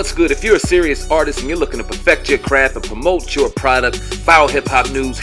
What's good? If you're a serious artist and you're looking to perfect your craft and promote your product, Foul Hip Hop News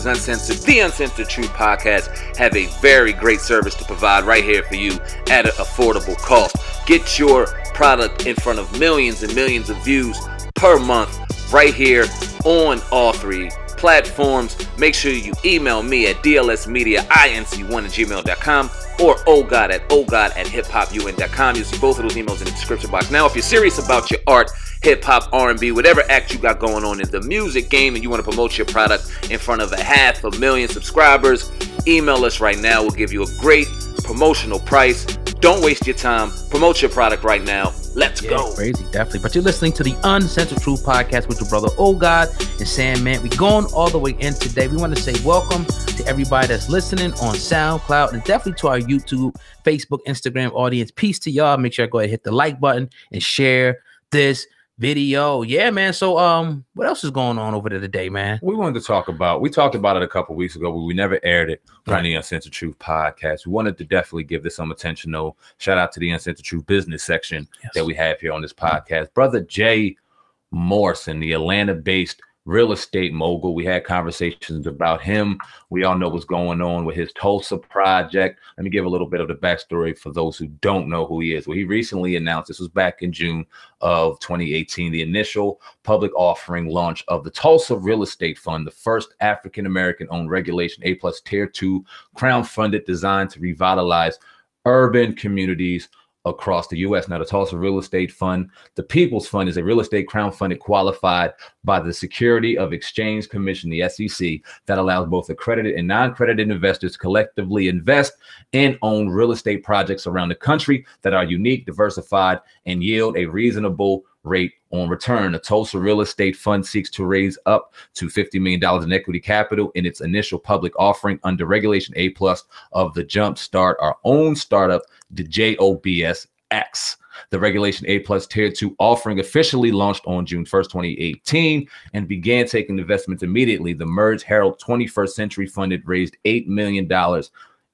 Uncensored, the Uncensored Truth Podcast have a very great service to provide right here for you at an affordable cost. Get your product in front of millions and millions of views per month right here on all three platforms. Make sure you email me at DLSMediaInc1 @gmail.com or OGod at hiphopun.com. You'll see both of those emails in the description box. Now, if you're serious about your art, hip-hop, R&B, whatever act you got going on in the music game and you want to promote your product in front of 500,000 subscribers, email us right now. We'll give you a great promotional price. Don't waste your time. Promote your product right now. Let's go. Crazy, definitely. But you're listening to the Uncensored Truth Podcast with your brother OGod and SamAnt. We're going all the way in today. We want to say welcome to everybody that's listening on SoundCloud and definitely to our YouTube, Facebook, Instagram audience. Peace to y'all. Make sure I go ahead and hit the like button and share this video. Yeah, man. So what else is going on over there today, man? We talked about it a couple weeks ago, but we never aired it on the Uncensored Truth Podcast. We wanted to definitely give this some attention, though. Shout out to the Uncensored Truth business section that we have here on this podcast. Brother Jay Morrison, the Atlanta-based real estate mogul. We had conversations about him. We all know what's going on with his Tulsa project. Let me give a little bit of the backstory for those who don't know who he is. Well, he recently announced, this was back in June of 2018, the initial public offering launch of the Tulsa Real Estate Fund, the first African-American owned Regulation A+ Tier 2 crowd-funded designed to revitalize urban communities across the U.S. Now, the Tulsa Real Estate Fund, the People's Fund, is a real estate crowdfunded qualified by the Security of Exchange Commission, the SEC, that allows both accredited and non-accredited investors to collectively invest and own real estate projects around the country that are unique, diversified, and yield a reasonable rate on return. The Tulsa Real Estate Fund seeks to raise up to $50 million in equity capital in its initial public offering under Regulation A+ of the Jumpstart, our own startup, the JOBSX. The Regulation A+ Tier 2 offering officially launched on June 1st, 2018, and began taking investments immediately. The Merge Herald 21st Century Funded raised $8 million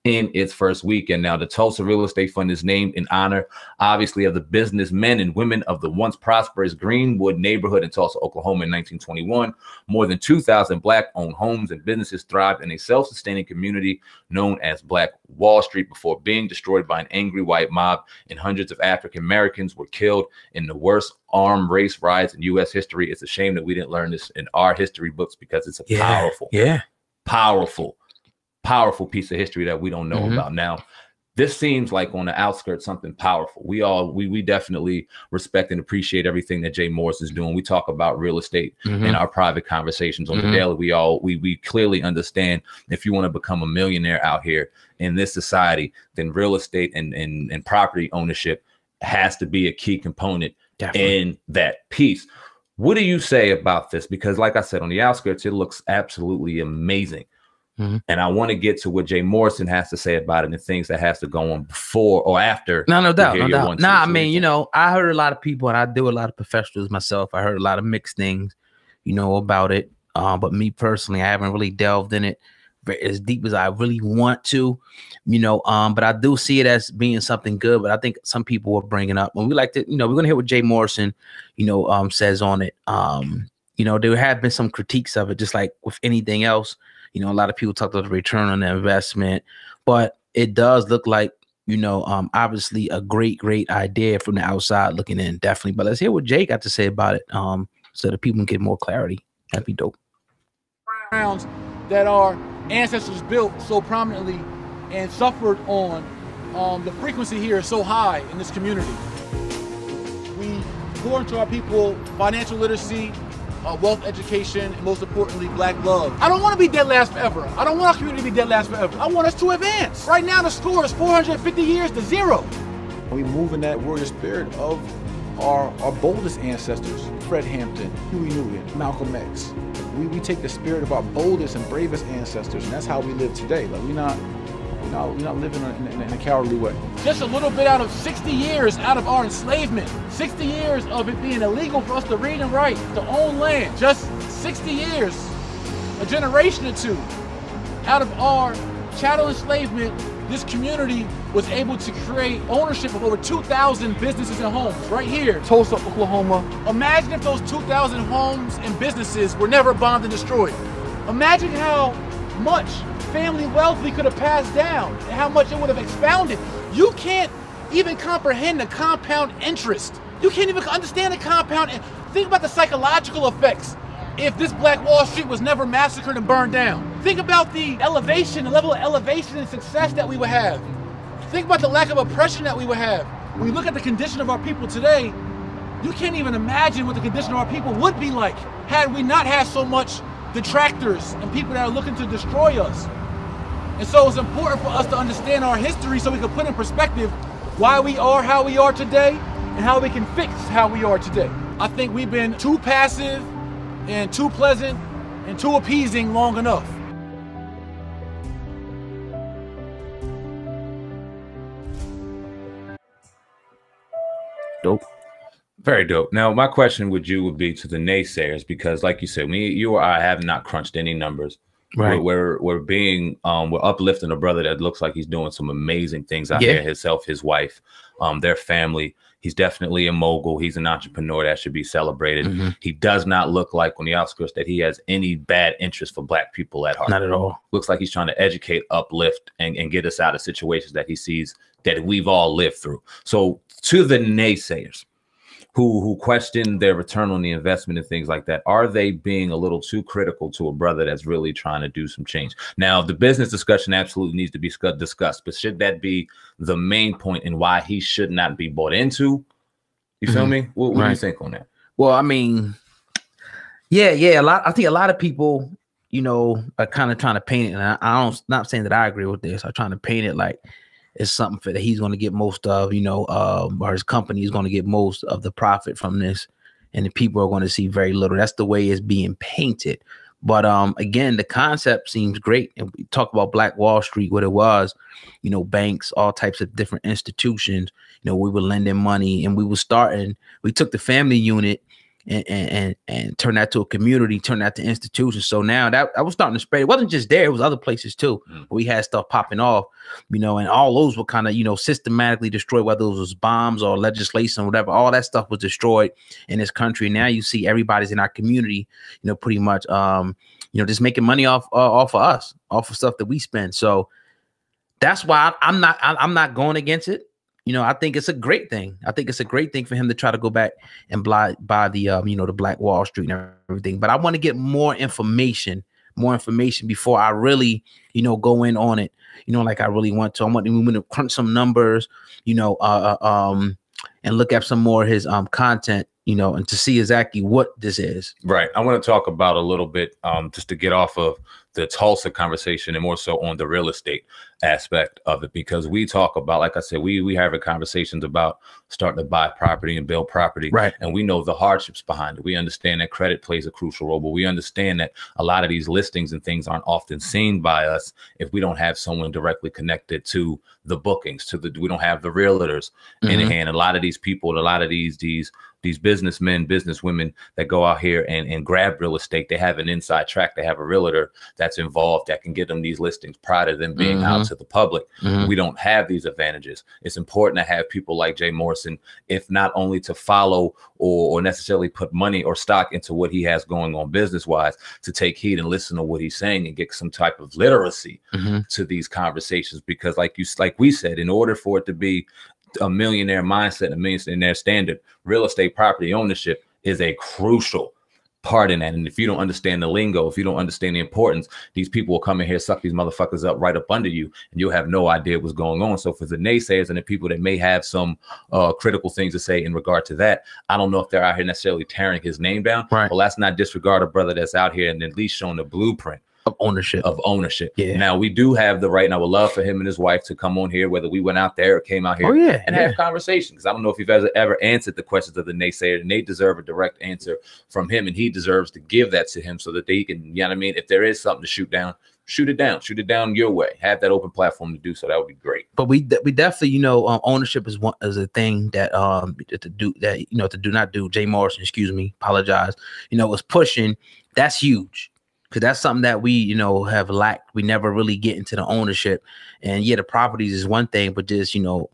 in its first weekend. Now, the Tulsa Real Estate Fund is named in honor, obviously, of the businessmen and women of the once prosperous Greenwood neighborhood in Tulsa, Oklahoma in 1921. More than 2,000 Black-owned homes and businesses thrived in a self-sustaining community known as Black Wall Street before being destroyed by an angry white mob, and hundreds of African Americans were killed in the worst armed race riots in U.S. history. It's a shame that we didn't learn this in our history books because it's a powerful piece of history that we don't know about. Now, this seems like on the outskirts something powerful. We definitely respect and appreciate everything that Jay Morris is doing. We talk about real estate in our private conversations on the daily. We clearly understand if you want to become a millionaire out here in this society, then real estate and property ownership has to be a key component in that piece. What do you say about this? Because like I said, on the outskirts, it looks absolutely amazing. And I want to get to what Jay Morrison has to say about it and things that has to go on before or after. No doubt. I mean, you know, I heard a lot of people, and I do a lot of professionals myself. I heard a lot of mixed things, you know, about it. But me personally, I haven't really delved in it as deep as I really want to, you know. But I do see it as being something good. But I think some people are bringing up, and we like to, you know, we're gonna hear what Jay Morrison, you know, says on it. You know, there have been some critiques of it, just like with anything else. You know, a lot of people talk about the return on the investment, but it does look like, you know, obviously a great idea from the outside looking in, definitely. But let's hear what Jay got to say about it, so that people can get more clarity. That'd be dope. Grounds that our ancestors built so prominently and suffered on, the frequency here is so high in this community. We pour into our people financial literacy, wealth education, and most importantly, Black love. I don't want to be dead last forever. I don't want our community to be dead last forever. I want us to advance. Right now, the score is 450 years to 0. We move in that warrior spirit of our boldest ancestors, Fred Hampton, Huey Newton, Malcolm X. We take the spirit of our boldest and bravest ancestors, and that's how we live today. Like we're not living in a cowardly way. Just a little bit out of 60 years out of our enslavement, 60 years of it being illegal for us to read and write, to own land, just 60 years, a generation or two, out of our chattel enslavement this community was able to create ownership of over 2,000 businesses and homes right here, Tulsa, Oklahoma. Imagine if those 2,000 homes and businesses were never bombed and destroyed. Imagine how much family wealth we could have passed down and how much it would have expounded. You can't even comprehend the compound interest. You can't even understand the compound. Think about the psychological effects if this Black Wall Street was never massacred and burned down. Think about the elevation, the level of elevation and success that we would have. Think about the lack of oppression that we would have. When you look at the condition of our people today, you can't even imagine what the condition of our people would be like had we not had so much detractors and people that are looking to destroy us. And so it's important for us to understand our history so we can put in perspective why we are how we are today and how we can fix how we are today. I think we've been too passive and too pleasant and too appeasing long enough. Dope. Very dope. Now, my question with you would be to the naysayers, because like you said, you or I have not crunched any numbers. Right. We're uplifting a brother that looks like he's doing some amazing things out there, himself, his wife, their family. He's definitely a mogul. He's an entrepreneur that should be celebrated. Mm-hmm. He does not look like on the outskirts that he has any bad interest for Black people at heart. Not at all. Looks like he's trying to educate, uplift, and get us out of situations that he sees that we've all lived through. So to the naysayers who question their return on the investment and things like that, are they being a little too critical to a brother that's really trying to do some change? Now, the business discussion absolutely needs to be discussed, but should that be the main point in why he should not be bought into? You feel me? What do you think on that? Well, I mean, yeah, I think a lot of people, you know, are kind of trying to paint it, and not saying that I agree with this. I'm trying to paint it like it's something that he's going to get most of, you know, or his company is going to get most of the profit from this, and the people are going to see very little. That's the way it's being painted. But again, the concept seems great. And we talk about Black Wall Street, what it was, you know, banks, all types of different institutions. You know, we were lending money, and we took the family unit and turn that to a community, turn that to institutions. So now that I was starting to spread. It wasn't just there; it was other places too. We had stuff popping off, you know, and all those were kind of, you know, systematically destroyed, whether it was bombs or legislation or whatever. All that stuff was destroyed in this country. Now you see everybody's in our community, you know, pretty much, you know, just making money off of us, off of stuff that we spend. So that's why I'm not going against it. You know, I think it's a great thing. I think it's a great thing for him to try to go back and buy the, you know, the Black Wall Street and everything. But I want to get more information before I really, you know, go in on it, you know, like I really want to. I want to crunch some numbers, you know, and look at some more of his content, you know, and to see exactly what this is. Right. I want to talk about a little bit just to get off of the Tulsa conversation and more so on the real estate aspect of it, because we talk about, like I said, we have conversations about starting to buy property and build property. Right. And we know the hardships behind it. We understand that credit plays a crucial role, but we understand that a lot of these listings and things aren't often seen by us if we don't have someone directly connected to the bookings, we don't have the realtors in hand. A lot of these people, a lot of these businessmen, businesswomen that go out here and grab real estate, they have an inside track. They have a realtor that's involved that can get them these listings prior to them being out to the public. We don't have these advantages. It's important to have people like Jay Morrison, if not only to follow or necessarily put money or stock into what he has going on business wise, to take heed and listen to what he's saying and get some type of literacy to these conversations. Because like we said, in order for it to be a millionaire mindset, a millionaire standard, real estate property ownership is a crucial part in that. And if you don't understand the lingo, if you don't understand the importance, these people will come in here, suck these motherfuckers up right up under you, and you'll have no idea what's going on. So for the naysayers and the people that may have some critical things to say in regard to that, I don't know if they're out here necessarily tearing his name down. Right. Well, let's not disregard a brother that's out here and at least showing the blueprint of ownership. Yeah. Now we do have the right, and I would love for him and his wife to come on here, whether we went out there or came out here and have conversations. I don't know if you've ever answered the questions of the naysayer, and they deserve a direct answer from him, and he deserves to give that to him so that they can, you know what I mean? If there is something to shoot down, shoot it down your way. Have that open platform to do so. That would be great. But we definitely, you know, ownership is a thing that Jay Morrison, excuse me, apologize, you know, was pushing. That's huge. because that's something that we, you know, have lacked. We never really get into the ownership. And yeah, the properties is one thing, but just, you know,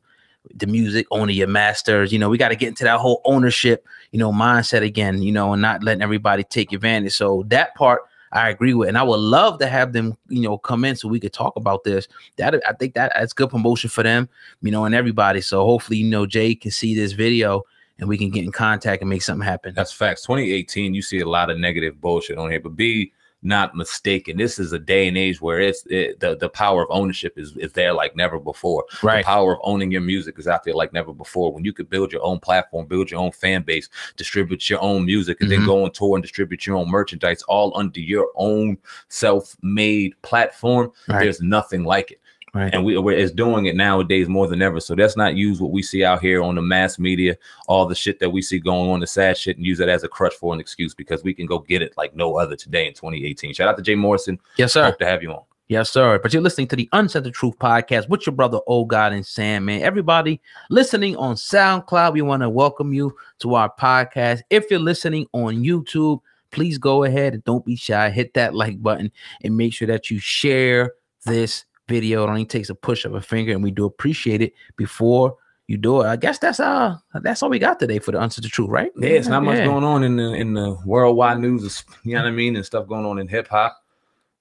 the music, owning your masters, you know, we got to get into that whole ownership, you know, mindset again, you know, and not letting everybody take advantage. So that part I agree with, and I would love to have them, you know, come in so we could talk about this. That I think that's good promotion for them, you know, and everybody. So hopefully, you know, Jay can see this video and we can get in contact and make something happen. That's facts. 2018, you see a lot of negative bullshit on here, but be not mistaken. This is a day and age where the power of ownership is there like never before. Right. The power of owning your music is out there like never before. When you could build your own platform, build your own fan base, distribute your own music, and then go on tour and distribute your own merchandise all under your own self-made platform. Right. There's nothing like it. Right. And we're doing it nowadays more than ever. So let's not use what we see out here on the mass media, all the shit that we see going on, the sad shit, and use it as a crutch for an excuse, because we can go get it like no other today in 2018. Shout out to Jay Morrison. Yes, sir. Hope to have you on. Yes, sir. But you're listening to the Uncensored Truth podcast with your brother OGod and Sam, man. Everybody listening on SoundCloud, we want to welcome you to our podcast. If you're listening on YouTube, please go ahead and don't be shy. Hit that like button and make sure that you share this video. It only takes a push of a finger, and we do appreciate it before you do it. I guess that's all we got today for the Uncensored Truth, right? Yeah, it's not much going on in the worldwide news, you know what I mean, and stuff going on in hip hop.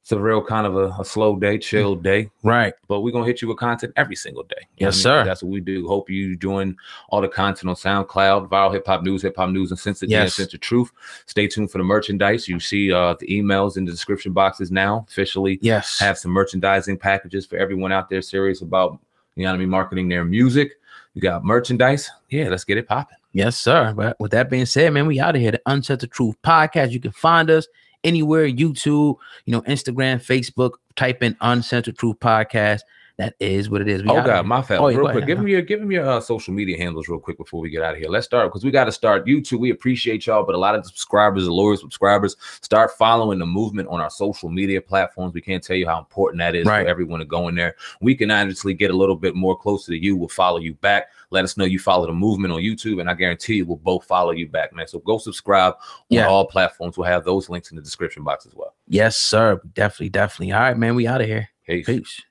It's a real kind of a slow day, chill day. Right. But we're going to hit you with content every single day. Yes, sir. That's what we do. Hope you join all the content on SoundCloud, Viral Hip Hop News, Uncensored, Uncensored Truth. Stay tuned for the merchandise. You see the emails in the description boxes now. Officially have some merchandising packages for everyone out there serious about, you know what I mean, marketing their music. You got merchandise. Yeah, let's get it popping. Yes, sir. But with that being said, man, we out of here. The Uncensored Truth podcast. You can find us anywhere, YouTube, you know, Instagram, Facebook. Type in Uncensored Truth podcast. That is what it is. Oh God, my fault. Real quick, give him your social media handles real quick before we get out of here. Let's start, because we got to start YouTube. We appreciate y'all, but a lot of subscribers, the loyal subscribers, start following the movement on our social media platforms. We can't tell you how important that is for everyone to go in there. We can honestly get a little bit more closer to you. We'll follow you back. Let us know you follow the movement on YouTube, and I guarantee you we'll both follow you back, man. So go subscribe on all platforms. We'll have those links in the description box as well. Yes, sir. Definitely. All right, man. We out of here. Peace.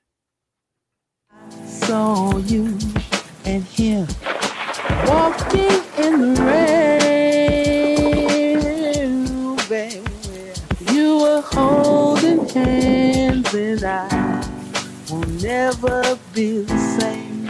Saw you and him walking in the rain, baby. You were holding hands, and I will never be the same.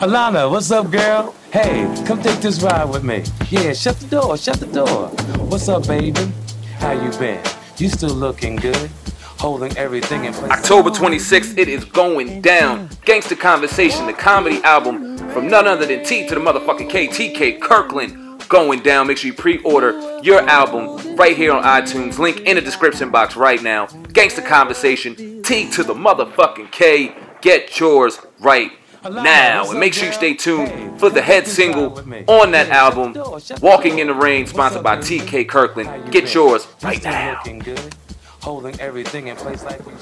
Alana, what's up, girl? Hey, come take this ride with me. Yeah, shut the door, shut the door. What's up, baby? How you been? You still looking good? Holding everything in place. October 26th, it is going down. Gangsta Conversation, the comedy album from none other than T to the motherfucking K, TK Kirkland, going down. Make sure you pre-order your album right here on iTunes. Link in the description box right now. Gangsta Conversation, T to the motherfucking K. Get yours right now. And make sure you stay tuned for the head single on that album, Walking in the Rain, sponsored by TK Kirkland. Get yours right now. Holding everything in place like we